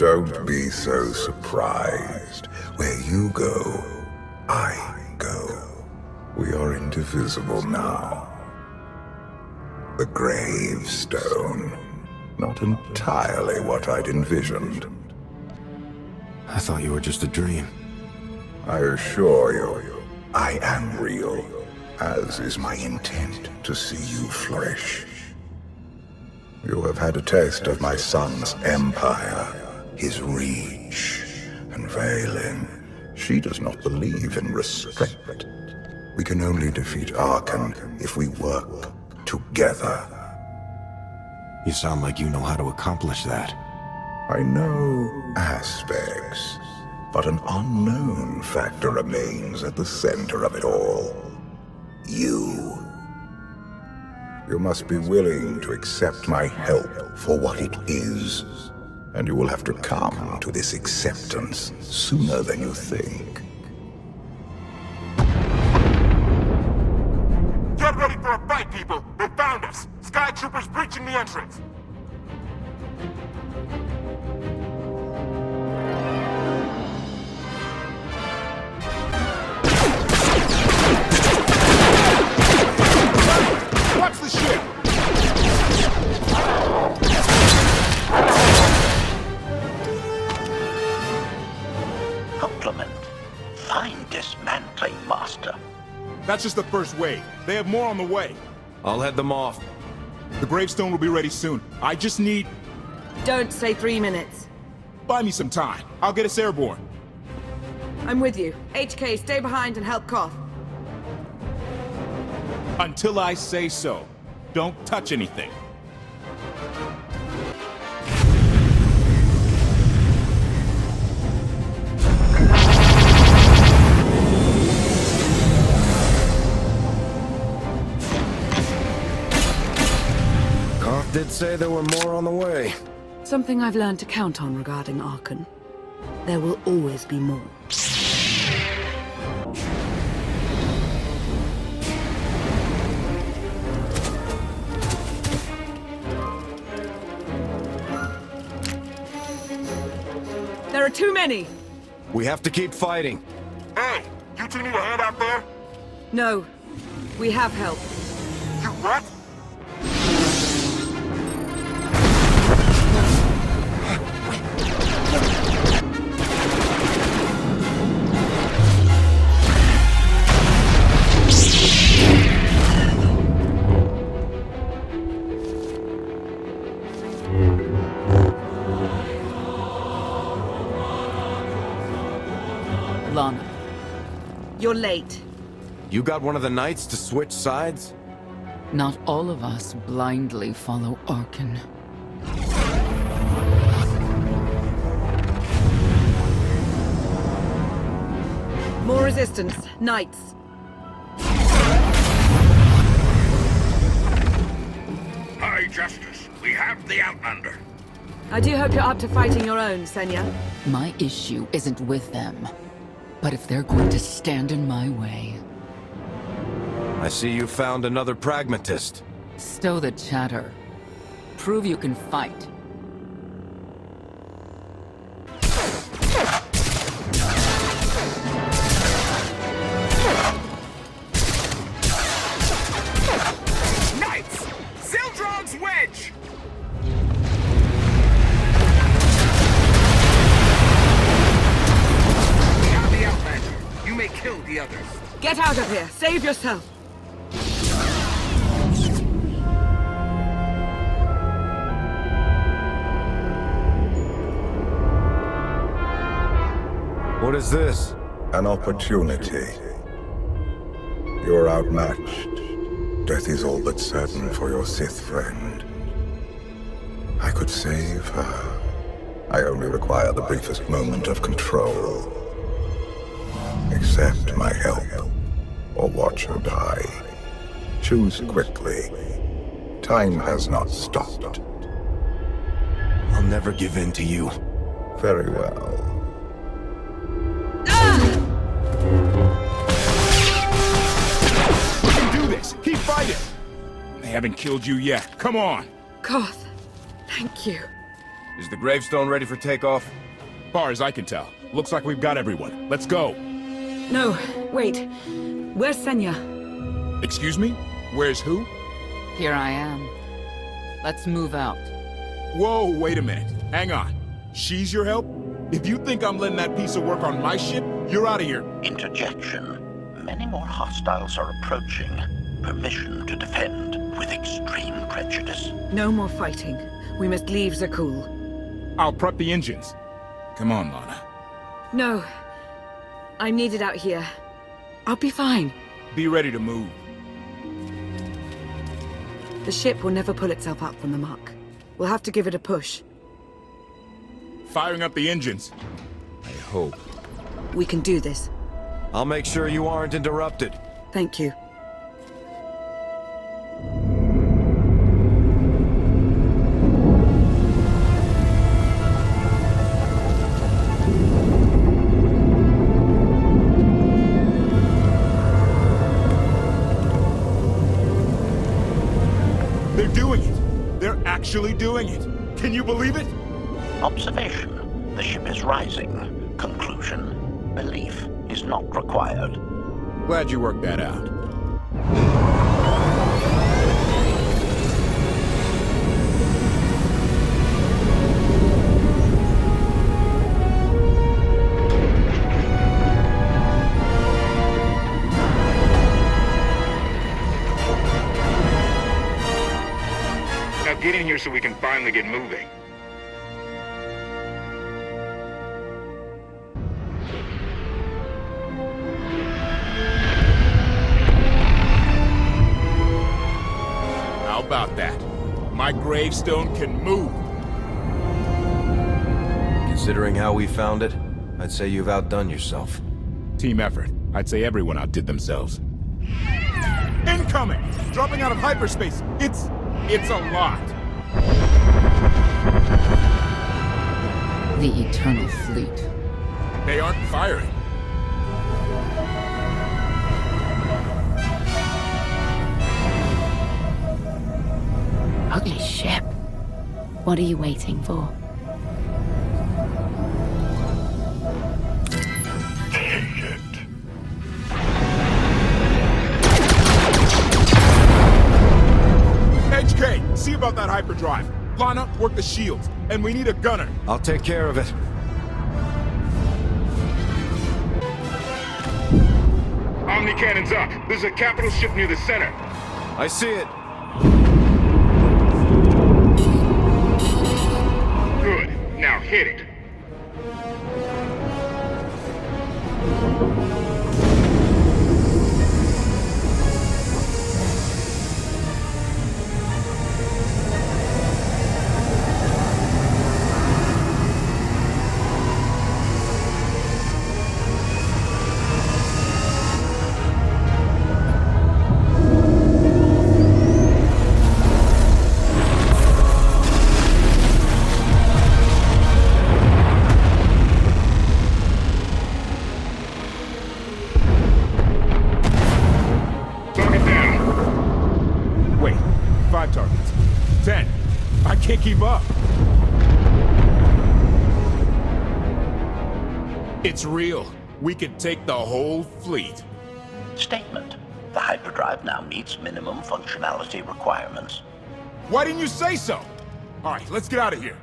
Don't be so surprised. Where you go, I go. We are indivisible now. The gravestone. Not entirely what I'd envisioned. I thought you were just a dream. I assure you, I am real, as is my intent to see you flourish. You have had a taste of my son's empire, his reach, and Valen. She does not believe in restraint. We can only defeat Arkan if we work together. You sound like you know how to accomplish that. I know aspects, but an unknown factor remains at the center of it all. You. You must be willing to accept my help for what it is, and you will have to come to this acceptance sooner than you think. Get ready for a fight, people! They found us! Sky Troopers breaching the entrance! Watch the ship! Compliment. Fine dismantling, Master. That's just the first wave. They have more on the way. I'll head them off. The gravestone will be ready soon. I just need... Don't say 3 minutes. Buy me some time. I'll get us airborne. I'm with you. HK, stay behind and help Koth. Until I say so. Don't touch anything. Koth did say there were more on the way. Something I've learned to count on regarding Arkan. There will always be more. There are too many! We have to keep fighting. Hey! You two need a hand out there? No. We have help. You what? Lana. You're late. You got one of the knights to switch sides? Not all of us blindly follow Arkan. More resistance. Knights. High Justice, we have the Outlander. I do hope you're up to fighting your own, Senya. My issue isn't with them. But if they're going to stand in my way... I see you found another pragmatist. Stow the chatter. Prove you can fight. Knights! Zildron's wedge! We have the Outlander. You may kill the others. Get out of here! Save yourself! What is this? An opportunity. You're outmatched. Death is all but certain for your Sith friend. I could save her. I only require the briefest moment of control. Accept my help, or watch her die. Choose quickly. Time has not stopped. I'll never give in to you. Very well. We can do this! Keep fighting! They haven't killed you yet. Come on! Koth, thank you. Is the gravestone ready for takeoff? Far as I can tell. Looks like we've got everyone. Let's go. No, wait. Where's Senya? Excuse me? Where's who? Here I am. Let's move out. Whoa, wait a minute. Hang on. She's your help? If you think I'm letting that piece of work on my ship, you're out of here. Interjection. Many more hostiles are approaching. Permission to defend with extreme prejudice. No more fighting. We must leave Zakul. I'll prep the engines. Come on, Lana. No. I'm needed out here. I'll be fine. Be ready to move. The ship will never pull itself up from the muck. We'll have to give it a push. Firing up the engines. I hope. We can do this. I'll make sure you aren't interrupted. Thank you. They're doing it. They're actually doing it. Can you believe it? Observation. The ship is rising. Conclusion. Belief is not required. Glad you worked that out. Now get in here so we can finally get moving. How about that? My gravestone can move. Considering how we found it, I'd say you've outdone yourself. Team effort. I'd say everyone outdid themselves. Incoming! Dropping out of hyperspace. It's a lot. The Eternal Fleet. They aren't firing. Ugly ship. What are you waiting for? Take it. HK, see about that hyperdrive. Lana, work the shields. And we need a gunner. I'll take care of it. Omni cannons up. There's a capital ship near the center. I see it. Good. Now hit it. Keep up. It's real. We could take the whole fleet. Statement. The hyperdrive now meets minimum functionality requirements. Why didn't you say so? All right, let's get out of here.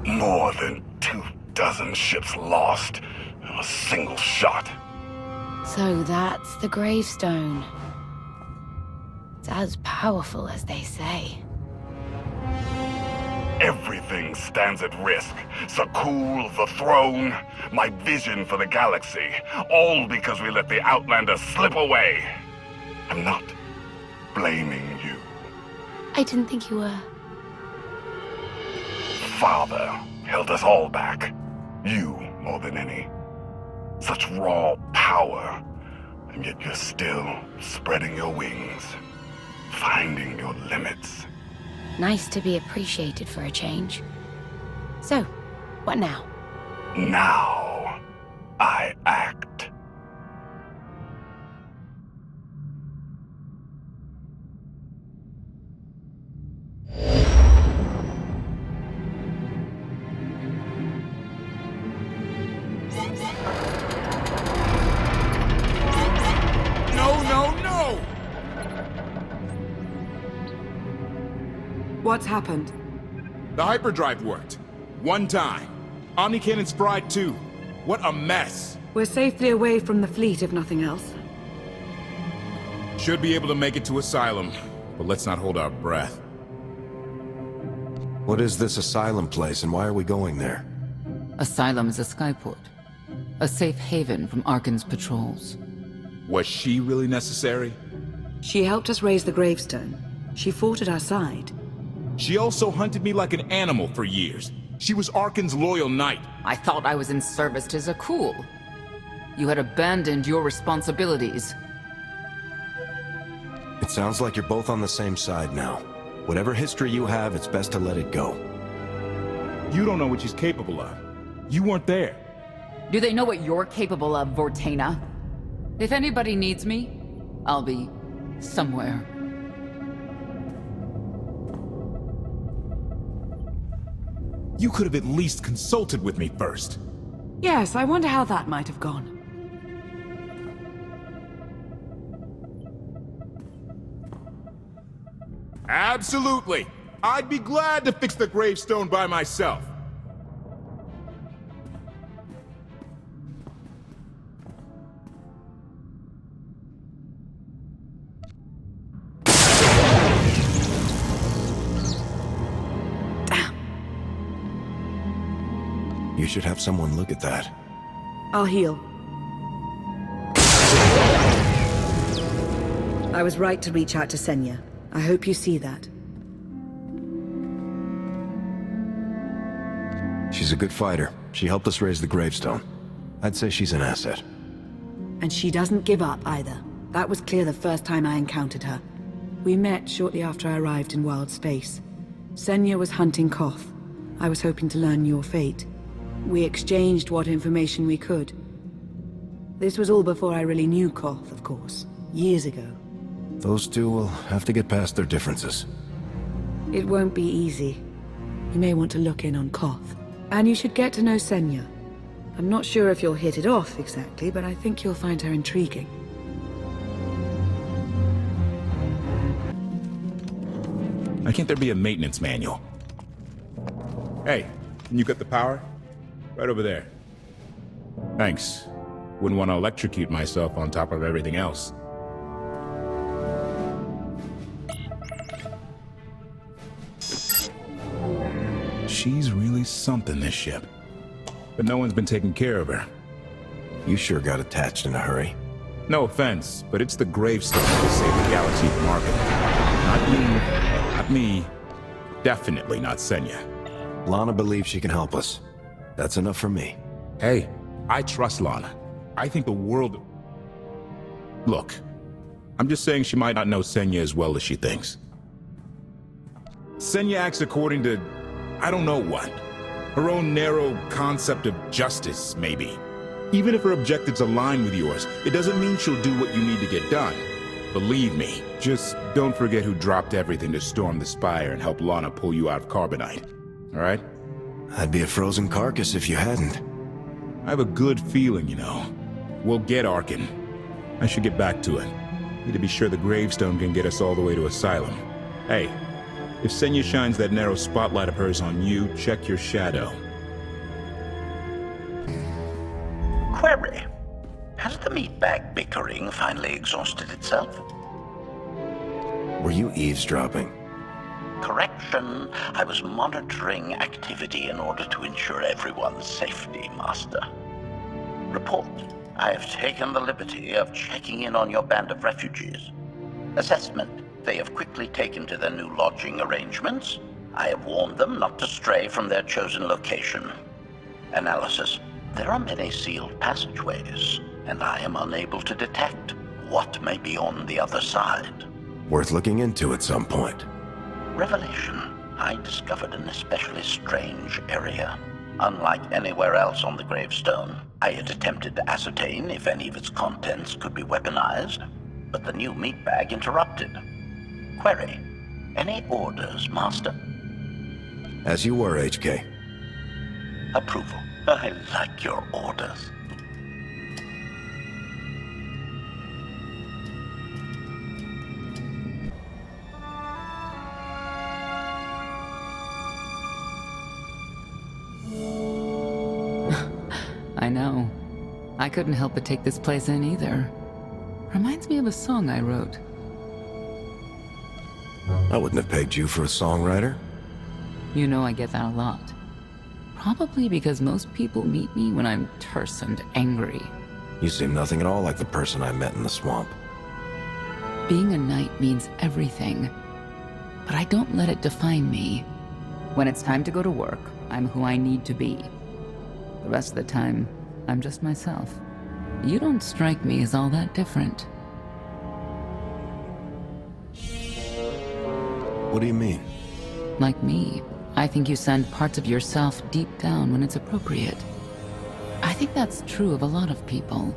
More than 24 ships lost in a single shot. So that's the gravestone. It's as powerful as they say. Everything stands at risk. Zakul, the throne, my vision for the galaxy. All because we let the Outlanders slip away. I'm not blaming you. I didn't think you were. Father held us all back. You more than any. Such raw power, and yet you're still spreading your wings, finding your limits. Nice to be appreciated for a change. So, what now? Now, I act. No! What's happened? The hyperdrive worked. One time. Omni Cannon's fried too. What a mess. We're safely away from the fleet, if nothing else. Should be able to make it to Asylum, but let's not hold our breath. What is this Asylum place, and why are we going there? Asylum is a skyport. A safe haven from Arkan's patrols. Was she really necessary? She helped us raise the gravestone. She fought at our side. She also hunted me like an animal for years. She was Arkan's loyal knight. I thought I was in service to Zakul. You had abandoned your responsibilities. It sounds like you're both on the same side now. Whatever history you have, it's best to let it go. You don't know what she's capable of. You weren't there. Do they know what you're capable of, Vortena? If anybody needs me, I'll be somewhere. You could have at least consulted with me first. Yes, I wonder how that might have gone. Absolutely. I'd be glad to fix the gravestone by myself. You should have someone look at that. I'll heal. I was right to reach out to Senya. I hope you see that. She's a good fighter. She helped us raise the gravestone. I'd say she's an asset. And she doesn't give up either. That was clear the first time I encountered her. We met shortly after I arrived in wild space. Senya was hunting Koth. I was hoping to learn your fate. We exchanged what information we could. This was all before I really knew Koth, of course. Years ago. Those two will have to get past their differences. It won't be easy. You may want to look in on Koth. And you should get to know Senya. I'm not sure if you'll hit it off exactly, but I think you'll find her intriguing. Why can't there be a maintenance manual? Hey, can you cut the power? Right over there. Thanks. Wouldn't want to electrocute myself on top of everything else. She's really something, this ship. But no one's been taking care of her. You sure got attached in a hurry. No offense, but it's the gravestone to save the galaxy from Arkan. Not me. Definitely not Senya. Lana believes she can help us. That's enough for me. Hey, I trust Lana. I think the world... Look, I'm just saying she might not know Senya as well as she thinks. Senya acts according to... I don't know what. Her own narrow concept of justice, maybe. Even if her objectives align with yours, it doesn't mean she'll do what you need to get done. Believe me, just don't forget who dropped everything to storm the Spire and help Lana pull you out of Carbonite. Alright? I'd be a frozen carcass if you hadn't. I have a good feeling, you know. We'll get Arkan. I should get back to it. Need to be sure the gravestone can get us all the way to Asylum. Hey, if Senya shines that narrow spotlight of hers on you, check your shadow. Query. Has the meatbag bickering finally exhausted itself? Were you eavesdropping? Correction. I was monitoring activity in order to ensure everyone's safety, Master. Report. I have taken the liberty of checking in on your band of refugees. Assessment. They have quickly taken to their new lodging arrangements. I have warned them not to stray from their chosen location. Analysis. There are many sealed passageways, and I am unable to detect what may be on the other side. Worth looking into at some point. Revelation. I discovered an especially strange area. Unlike anywhere else on the gravestone, I had attempted to ascertain if any of its contents could be weaponized, but the new meat bag interrupted. Query, any orders, Master? As you were, HK. Approval. I like your orders. I know. I couldn't help but take this place in either. Reminds me of a song I wrote. I wouldn't have pegged you for a songwriter. You know I get that a lot. Probably because most people meet me when I'm terse and angry. You seem nothing at all like the person I met in the swamp. Being a knight means everything, but I don't let it define me. When it's time to go to work, I'm who I need to be. The rest of the time, I'm just myself. You don't strike me as all that different. What do you mean? Like me, I think you send parts of yourself deep down when it's appropriate. I think that's true of a lot of people.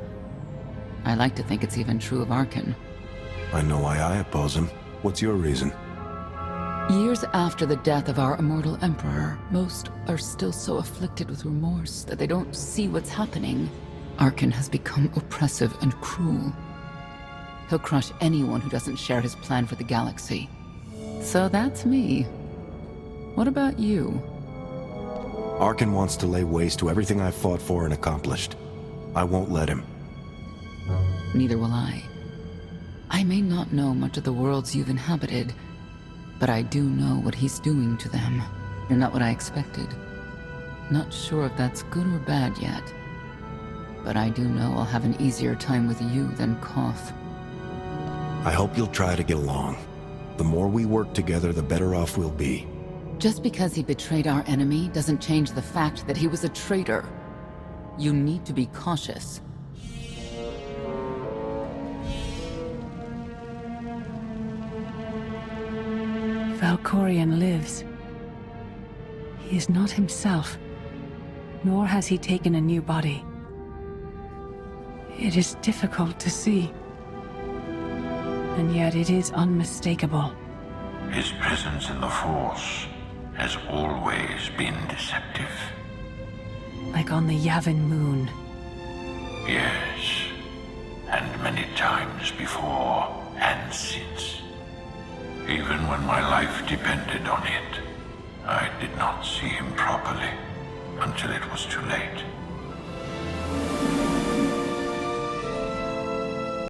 I like to think it's even true of Arkan. I know why I oppose him. What's your reason? Years after the death of our immortal emperor, most are still so afflicted with remorse that they don't see what's happening. Arkan has become oppressive and cruel. He'll crush anyone who doesn't share his plan for the galaxy. So that's me. What about you? Arkan wants to lay waste to everything I've fought for and accomplished. I won't let him. Neither will I. I may not know much of the worlds you've inhabited, but I do know what he's doing to them. You're not what I expected. Not sure if that's good or bad yet. But I do know I'll have an easier time with you than Koth. I hope you'll try to get along. The more we work together, the better off we'll be. Just because he betrayed our enemy doesn't change the fact that he was a traitor. You need to be cautious. Valkorion lives. He is not himself, nor has he taken a new body. It is difficult to see, and yet it is unmistakable. His presence in the Force has always been deceptive. Like on the Yavin moon. Yes, and many times before and since. Even when my life depended on it, I did not see him properly until it was too late.